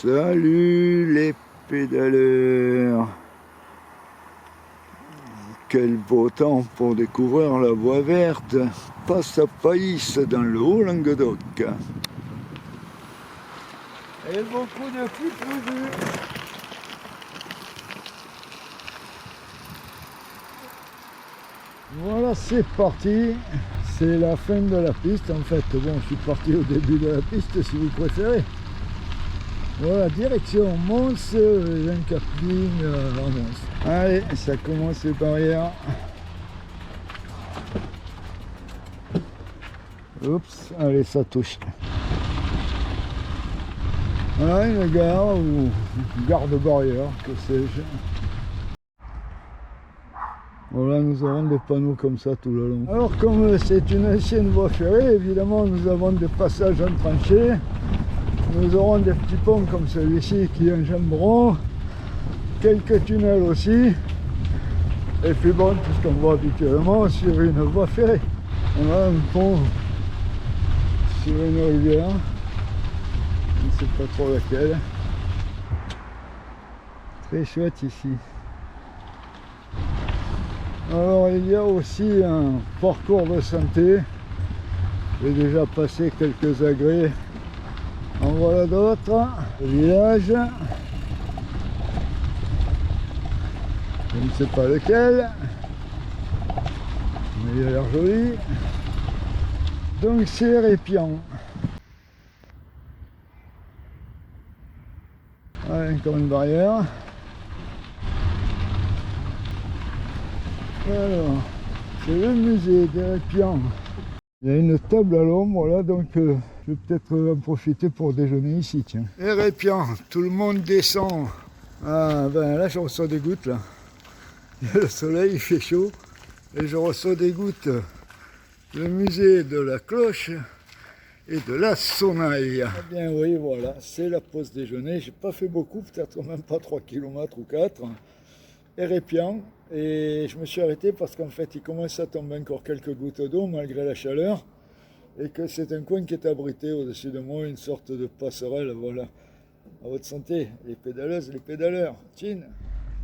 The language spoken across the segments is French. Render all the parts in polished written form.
Salut les pédaleurs! Quel beau temps pour découvrir la voie verte, passe à Païs dans le Haut-Languedoc. Et beaucoup de pluie prévue. Voilà, c'est parti. C'est la fin de la piste en fait. Bon, je suis parti au début de la piste si vous préférez. Voilà, direction Mons, un camping à Mons. Allez, ça commence les barrières. Oups, allez, ça touche. Voilà une gare ou garde-barrière, que sais-je. Voilà, nous avons des panneaux comme ça tout le long. Alors, comme c'est une ancienne voie ferrée, évidemment, nous avons des passages en tranchée. Nous aurons des petits ponts comme celui-ci qui enjamberont, quelques tunnels aussi, et puis bon, tout ce qu'on voit habituellement sur une voie ferrée. On a un pont sur une rivière, je ne sais pas trop laquelle. Très chouette ici. Alors il y a aussi un parcours de santé. J'ai déjà passé quelques agrès. En voilà d'autres, le village, je ne sais pas lequel, mais il a l'air joli. Donc c'est Répian. Voilà, encore une barrière. Alors, c'est le musée des Répians. Il y a une table à l'ombre là, donc je vais peut-être en profiter pour déjeuner ici, tiens. Et Répian, tout le monde descend. Ah ben là je reçois des gouttes là. Le soleil il fait chaud et je reçois des gouttes. Le musée de la cloche et de la sonnaille. Eh bien oui, voilà, c'est la pause déjeuner. J'ai pas fait beaucoup, peut-être même pas 3 km ou 4. Et Répian. Et je me suis arrêté parce qu'en fait il commence à tomber encore quelques gouttes d'eau malgré la chaleur et que c'est un coin qui est abrité au-dessus de moi, une sorte de passerelle, voilà. À votre santé, les pédaleuses, les pédaleurs. Tine.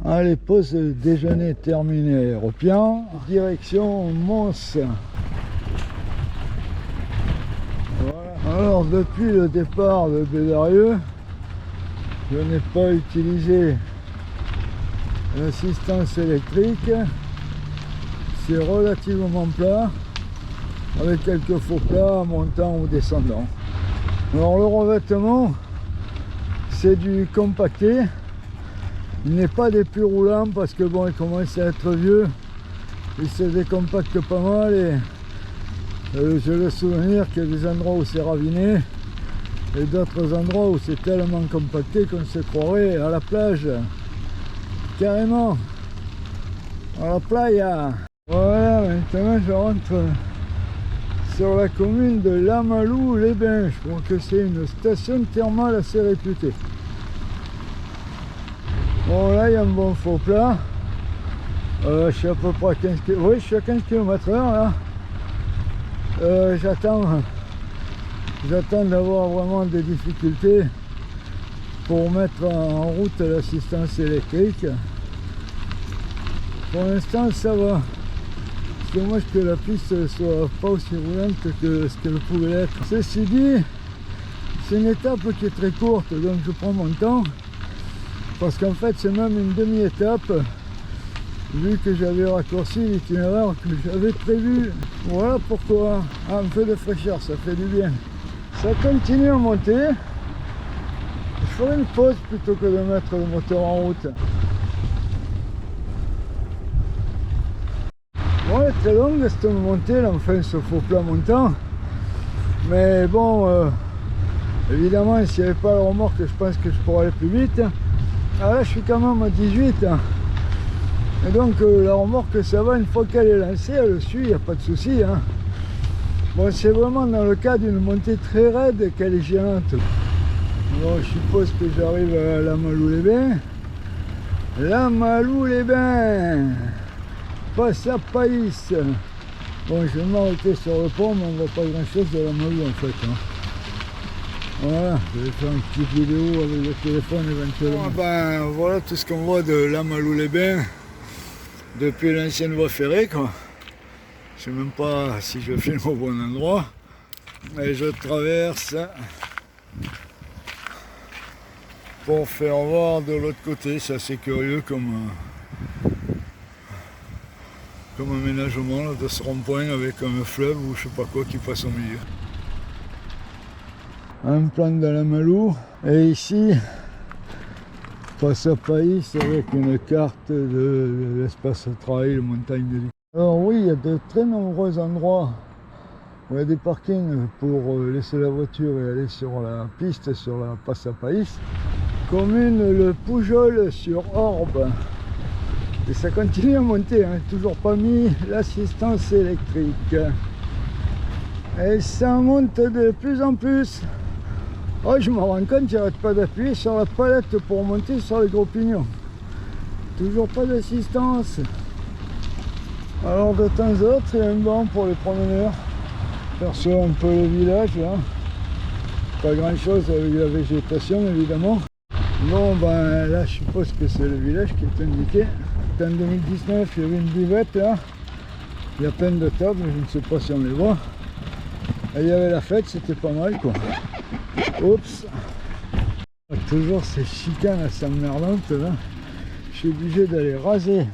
Allez, pause déjeuner terminée, Répian, direction Mons. Voilà. Alors depuis le départ de Bédarieux, je n'ai pas utilisé l'assistance électrique, c'est relativement plat, avec quelques faux plats montant ou descendant. Alors le revêtement, c'est du compacté, il n'est pas des plus roulants parce que bon, il commence à être vieux, il se décompacte pas mal et j'ai le souvenir qu'il y a des endroits où c'est raviné et d'autres endroits où c'est tellement compacté qu'on se croirait à la plage. Carrément à la playa. Voilà, maintenant je rentre sur la commune de Lamalou-les-Bains. Je crois que c'est une station thermale assez réputée. Bon là il y a un bon faux plat. Je suis à peu près à 15 km. Oui, je suis à 15 km/h là. J'attends d'avoir vraiment des difficultés pour mettre en route l'assistance électrique. Pour l'instant ça va. C'est dommage que la piste soit pas aussi roulante que ce qu'elle pouvait l'être. Ceci dit, c'est une étape qui est très courte, donc je prends mon temps. Parce qu'en fait c'est même une demi-étape, vu que j'avais raccourci l'itinéraire que j'avais prévu. Voilà pourquoi. Un peu de fraîcheur, ça fait du bien. Ça continue à monter. Je ferai une pause plutôt que de mettre le moteur en route. Bon, elle est très longue cette montée, là, enfin ce faux plat montant. Mais bon, évidemment, s'il n'y avait pas la remorque, je pense que je pourrais aller plus vite. Ah là, je suis quand même à 18. Et donc, la remorque, ça va, une fois qu'elle est lancée, elle le suit, il n'y a pas de souci. Hein. Bon, c'est vraiment dans le cas d'une montée très raide qu'elle est géante. Alors, je suppose que j'arrive à Lamalou-les-Bains. Lamalou-les-Bains, passe à Païs. Bon, je vais m'arrêter sur le pont, mais on ne voit pas grand chose de Lamalou en fait. Hein. Voilà, je vais faire une petite vidéo avec le téléphone éventuellement. Bon, ben, voilà tout ce qu'on voit de Lamalou-les-Bains depuis l'ancienne voie ferrée, quoi. Je sais même pas si je filme au bon endroit. Et je traverse pour faire voir de l'autre côté. C'est assez curieux comme aménagement là, de ce rond-point avec un fleuve ou je sais pas quoi qui passe au milieu. Un plan de Lamalou. Et ici, Passapaïs avec une carte de l'espace trail, montagne de Luc. Alors oui, il y a de très nombreux endroits où il y a des parkings pour laisser la voiture et aller sur la piste, sur la Passapaïs. Commune le Poujol sur Orbe. Et ça continue à monter, hein. Toujours pas mis l'assistance électrique. Et ça monte de plus en plus. Oh, je me rends compte, j'arrête pas d'appuyer sur la palette pour monter sur les gros pignons. Toujours pas d'assistance. Alors de temps en temps, il y a un banc pour les promeneurs. Perçoit un peu le village là. Pas grand chose avec la végétation évidemment. Bon ben là je suppose que c'est le village qui est indiqué. En 2019 il y avait une buvette là. Il y a plein de tables, je ne sais pas si on les voit. Et il y avait la fête, c'était pas mal quoi. Oups. Toujours ces chicanes assez emmerdantes là. Je suis obligé d'aller raser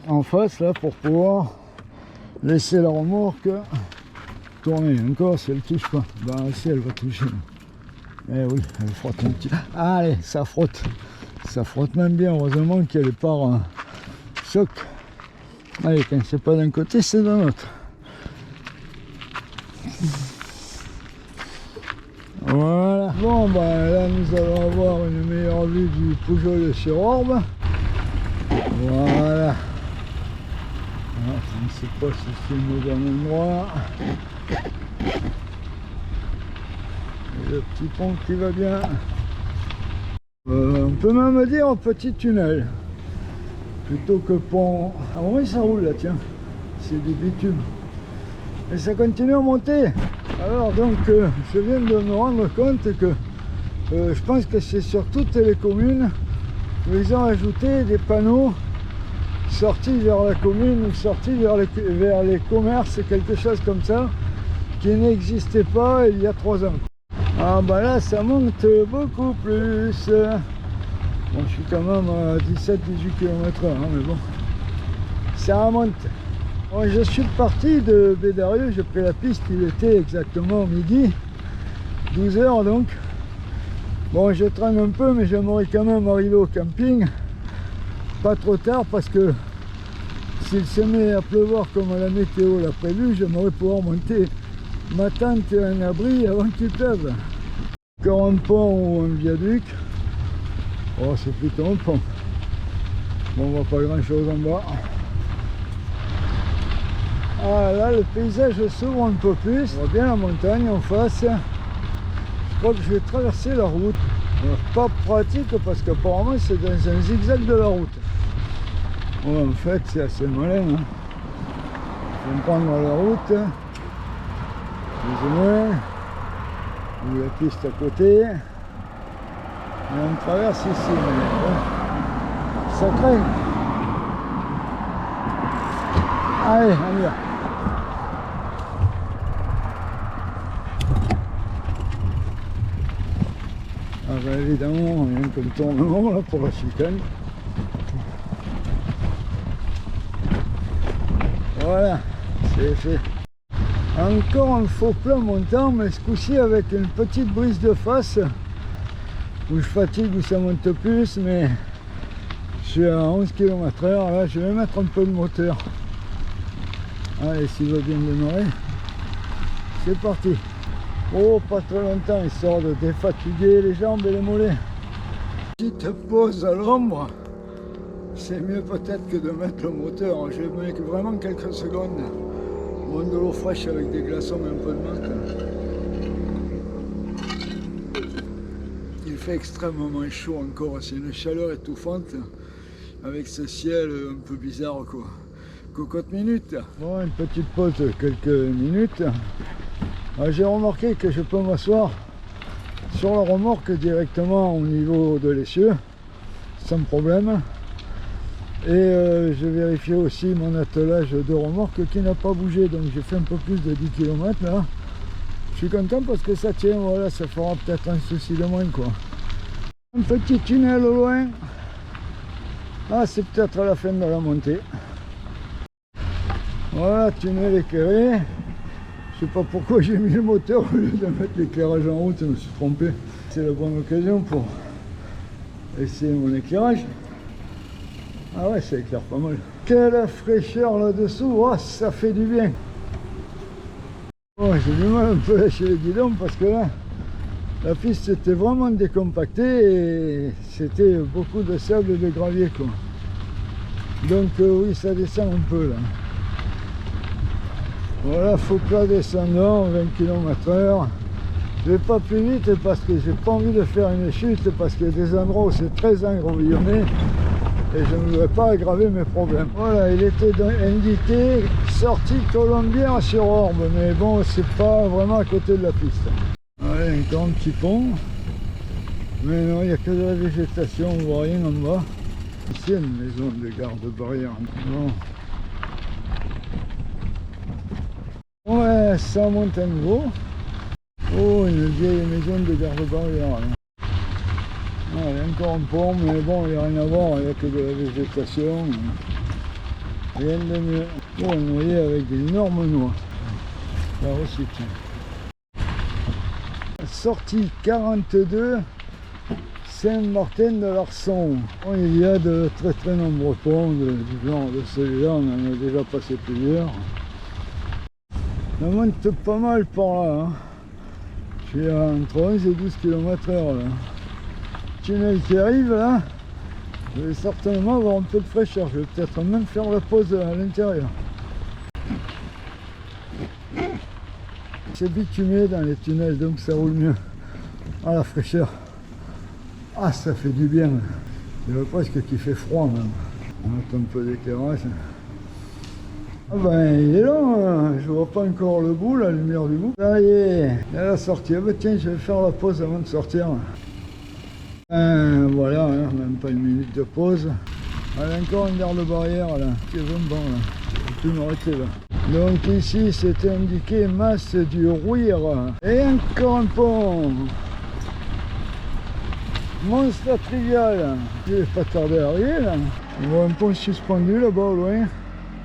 en face là pour pouvoir laisser la remorque tourner. Encore si elle touche pas. Ben si elle va toucher. Eh oui, elle frotte un petit. Ah, allez, ça frotte. Ça frotte même bien. Heureusement qu'il y a les parts choc. Allez, quand c'est pas d'un côté, c'est d'un autre. Voilà. Bon, ben là, nous allons avoir une meilleure vue du Poujol sur Orbe. Voilà. Je ne sais pas si c'est le bon endroit. Et le petit pont qui va bien. On peut même dire petit tunnel. Plutôt que pont. Ah oui, ça roule là, tiens. C'est du bitume. Et ça continue à monter. Alors donc, je viens de me rendre compte que je pense que c'est sur toutes les communes où ils ont ajouté des panneaux sortis vers la commune ou sortis vers les commerces, quelque chose comme ça, qui n'existait pas il y a 3 ans. Ah bah là ça monte beaucoup plus. Bon, je suis quand même à 17-18 km/h, hein, mais bon, ça remonte. Bon, je suis parti de Bédarieux, j'ai pris la piste, il était exactement midi, 12h donc. Bon, je traîne un peu, mais j'aimerais quand même arriver au camping. Pas trop tard parce que s'il se met à pleuvoir comme la météo l'a prévu, j'aimerais pouvoir monter ma tente et un abri avant qu'il pleuve. Encore un pont ou un viaduc. Oh, c'est plutôt un pont. Bon, on voit pas grand chose en bas. Ah là, le paysage s'ouvre un peu plus. On voit bien la montagne en face. Je crois que je vais traverser la route. Alors, pas pratique parce qu'apparemment c'est dans un zigzag de la route. Bon, en fait, c'est assez malin. Hein. Je vais prendre la route. Plus ou moins. Il y a la piste à côté. Et on traverse ici. Mais bon, ça craint. Allez, on y va. Ah ben évidemment, il y a un contournement là pour la chicane. Voilà, c'est fait. Encore un faux plat montant, mais ce coup-ci avec une petite brise de face où je fatigue, où ça monte plus, mais je suis à 11 km/h. Là, je vais mettre un peu de moteur. Allez, s'il va bien démarrer, c'est parti. Oh, pas trop longtemps, histoire de défatiguer les jambes et les mollets. Petite pause à l'ombre, c'est mieux peut-être que de mettre le moteur. Je vais mettre vraiment quelques secondes. Moins de l'eau fraîche avec des glaçons et un peu de menthe. Il fait extrêmement chaud encore, c'est une chaleur étouffante avec ce ciel un peu bizarre quoi. Cocotte minute. Bon, une petite pause de quelques minutes. J'ai remarqué que je peux m'asseoir sur la remorque directement au niveau de l'essieu, sans problème. Et j'ai vérifié aussi mon attelage de remorque qui n'a pas bougé, donc j'ai fait un peu plus de 10 km là. Je suis content parce que ça tient, voilà, ça fera peut-être un souci de moins quoi. Un petit tunnel au loin. Ah, c'est peut-être à la fin de la montée. Voilà, tunnel éclairé. Je sais pas pourquoi j'ai mis le moteur au lieu de mettre l'éclairage en route, je me suis trompé. C'est la bonne occasion pour essayer mon éclairage. Ah ouais, ça éclaire pas mal. Quelle fraîcheur là-dessous, oh, ça fait du bien. Oh, j'ai du mal un peu à lâcher le guidon parce que là, la piste était vraiment décompactée et c'était beaucoup de sable et de gravier quoi. Donc oui, ça descend un peu là. Voilà, faut plat descendant, 20 km/h. Je vais pas plus vite parce que j'ai pas envie de faire une chute parce qu'il y a des endroits où c'est très engrillonné et je ne voudrais pas aggraver mes problèmes. Voilà, il était indiqué sortie Colombière sur Orbe, mais bon, c'est pas vraiment à côté de la piste. Voilà, un grand petit pont. Mais non, il n'y a que de la végétation, on voit rien en bas. Ici, il y a une maison de garde-barrière. Bon. Ouais, ça monte à nouveau. Oh, une vieille maison de garde-barrière. Ah, il y a encore un pont, mais bon, il n'y a rien à voir, il n'y a que de la végétation. Rien de mieux. Oh, un noyer avec des énormes noix. Là aussi, tiens. Sortie 42, Saint-Martin de l'Arçon. Oh, il y a de très nombreux ponts du genre de celui-là, on en a déjà passé plusieurs. Ça monte pas mal par là. Hein. Je suis à entre 11 et 12 km/h là. Tunnel qui arrive là, je vais certainement avoir un peu de fraîcheur. Je vais peut-être même faire la pause à l'intérieur. C'est bitumé dans les tunnels donc ça roule mieux. Ah, la fraîcheur. Ah, ça fait du bien. Je dirais presque qu'il fait froid même. On a un peu d'éclairage. Ah ben il est là, hein. Je vois pas encore le bout, la lumière du bout. Ça y est, il y a la sortie. Ah ben tiens, je vais faire la pause avant de sortir. Voilà, hein, même pas une minute de pause. Il y a encore une garde-barrière là, qui est vraiment bon là. Je peux m'arrêter là. Donc ici c'était indiqué masse du Rouir. Et encore un pont. Monstre trivial. Je vais pas tarder à arriver là. On voit un pont suspendu là-bas au loin.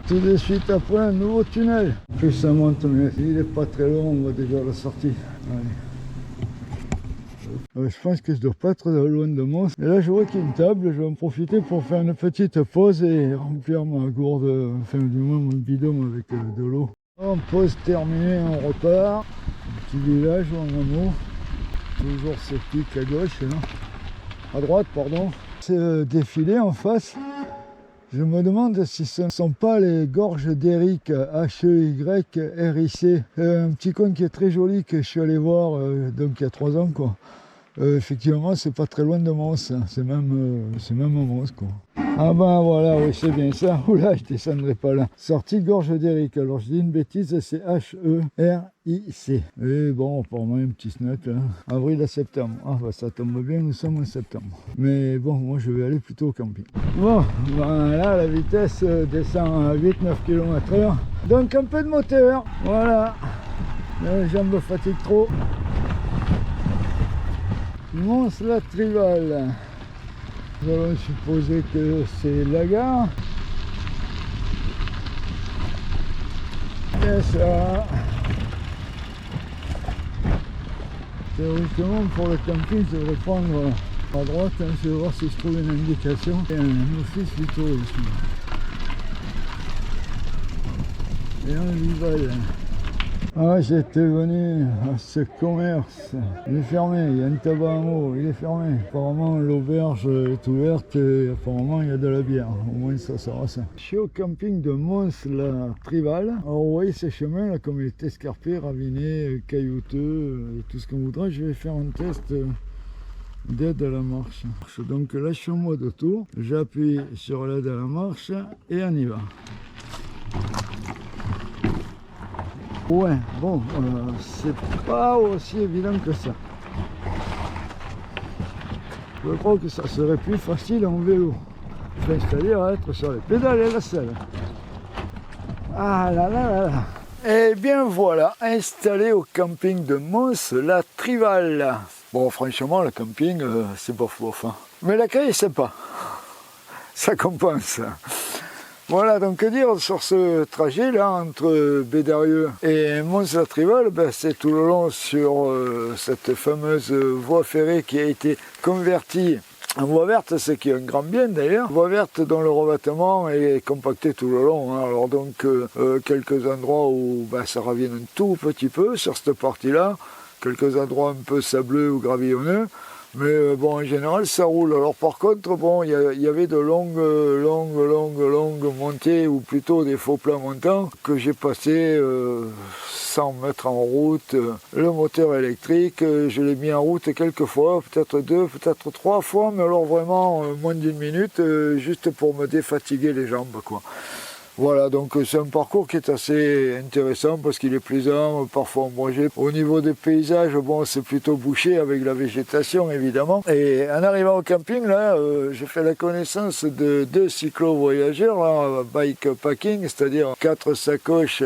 Tout de suite après un nouveau tunnel. Plus ça monte, mais il est pas très long, on voit déjà la sortie. Allez. Je pense que je dois pas être loin de Mons. Et là je vois qu'il y a une table, je vais en profiter pour faire une petite pause et remplir ma gourde, enfin du moins mon bidon avec de l'eau. En pause terminée, on repart. Un petit village ou un hameau. Toujours sceptique à gauche, là. À droite, pardon. C'est défilé en face. Je me demande si ce ne sont pas les gorges d'Éric, H-E-Y-R-I-C. Un petit coin qui est très joli que je suis allé voir donc il y a 3 ans quoi. Effectivement, c'est pas très loin de Mons, hein. C'est même à Mons quoi. Ah ben voilà, oui c'est bien ça. Oula, je descendrai pas là. Sortie gorge d'Éric. Alors je dis une bêtise, c'est H-E-R-I-C. Et bon, apparemment un petit snot, hein. Avril à septembre. Ah bah ça tombe bien, nous sommes en septembre. Mais bon, moi je vais aller plutôt au camping. Bon, ben là la vitesse descend à 8-9 km/h. Donc un peu de moteur. Voilà. Les jambes fatiguent trop. Mons-la-Trival. Nous allons supposer que c'est la gare. Et ça. Théoriquement, pour le camping, je devrais prendre à droite. Hein, je vais voir si je trouve une indication. Et un office du tourisme. Et un Vival. Ah, j'étais venu à ce commerce. Il est fermé, il y a un tabac à mot, il est fermé. Apparemment, l'auberge est ouverte et apparemment, il y a de la bière. Au moins, ça sera ça. Je suis au camping de Mons-la-Trival. Alors, vous voyez ces chemins là, comme il est escarpé, raviné, caillouteux, tout ce qu'on voudra. Je vais faire un test d'aide à la marche. Donc là, je suis en mode auto. J'appuie sur l'aide à la marche et on y va. Ouais, bon, c'est pas aussi évident que ça. Je crois que ça serait plus facile en vélo. C'est-à-dire à être sur les pédales et la selle. Ah là là là là. Et bien voilà, installé au camping de Mons-la-Trival. Bon, franchement, le camping, c'est bof bof. Hein. Mais l'accueil est sympa. Ça compense. Voilà, donc que dire sur ce trajet là entre Bédarieux et Mons-la-Trival, ben, c'est tout le long sur cette fameuse voie ferrée qui a été convertie en voie verte, ce qui est un grand bien d'ailleurs. Voie verte dont le revêtement est compacté tout le long. Hein. Alors donc quelques endroits où ben, ça revient un tout petit peu sur cette partie-là, quelques endroits un peu sableux ou gravillonneux. Mais bon, en général, ça roule. Alors par contre, bon, il y avait de longues montées, ou plutôt des faux plats montants, que j'ai passé sans mettre en route le moteur électrique. Je l'ai mis en route quelques fois, peut-être 2, peut-être 3 fois, mais alors vraiment moins d'une minute, juste pour me défatiguer les jambes, quoi. Voilà, donc c'est un parcours qui est assez intéressant parce qu'il est plaisant, parfois ombragé. Au niveau des paysages, bon, c'est plutôt bouché avec la végétation évidemment. Et en arrivant au camping, là, j'ai fait la connaissance de 2 cyclo-voyageurs, là, bike packing, c'est-à-dire 4 sacoches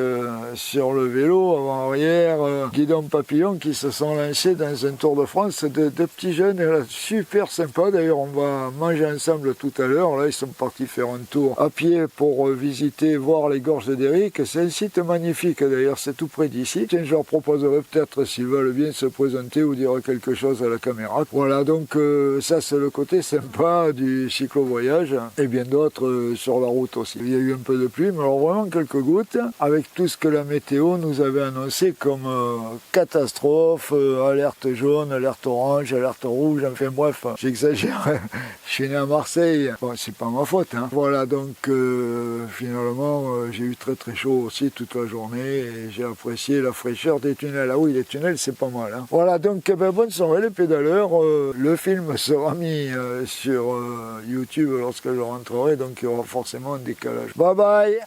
sur le vélo, avant-arrière, guidon papillon, qui se sont lancés dans un Tour de France de petits jeunes, là, super sympa. D'ailleurs, on va manger ensemble tout à l'heure. Là, ils sont partis faire un tour à pied pour visiter, voir les gorges de Déric. C'est un site magnifique d'ailleurs, c'est tout près d'ici. Tiens, je leur proposerai peut-être s'ils veulent bien se présenter ou dire quelque chose à la caméra. Voilà, donc ça c'est le côté sympa du cyclo-voyage et bien d'autres sur la route aussi. Il y a eu un peu de pluie, mais alors vraiment quelques gouttes, avec tout ce que la météo nous avait annoncé comme catastrophe, alerte jaune, alerte orange, alerte rouge, enfin bref, j'exagère. Je suis né à Marseille, bon, c'est pas ma faute, hein. Voilà, donc finalement j'ai eu très chaud aussi toute la journée et j'ai apprécié la fraîcheur des tunnels. Ah oui, les tunnels c'est pas mal. Hein. Voilà, donc ben, bonne soirée les pédaleurs. Le film sera mis sur YouTube lorsque je rentrerai, donc il y aura forcément un décalage. Bye bye,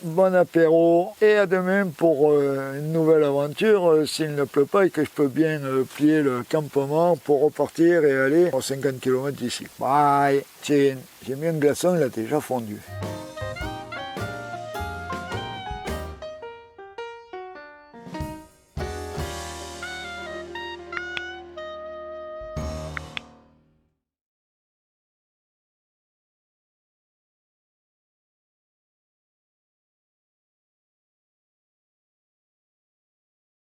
bon apéro et à demain pour une nouvelle aventure s'il ne pleut pas et que je peux bien plier le campement pour repartir et aller à 50 km d'ici. Bye, tiens, j'ai mis un glaçon, il a déjà fondu.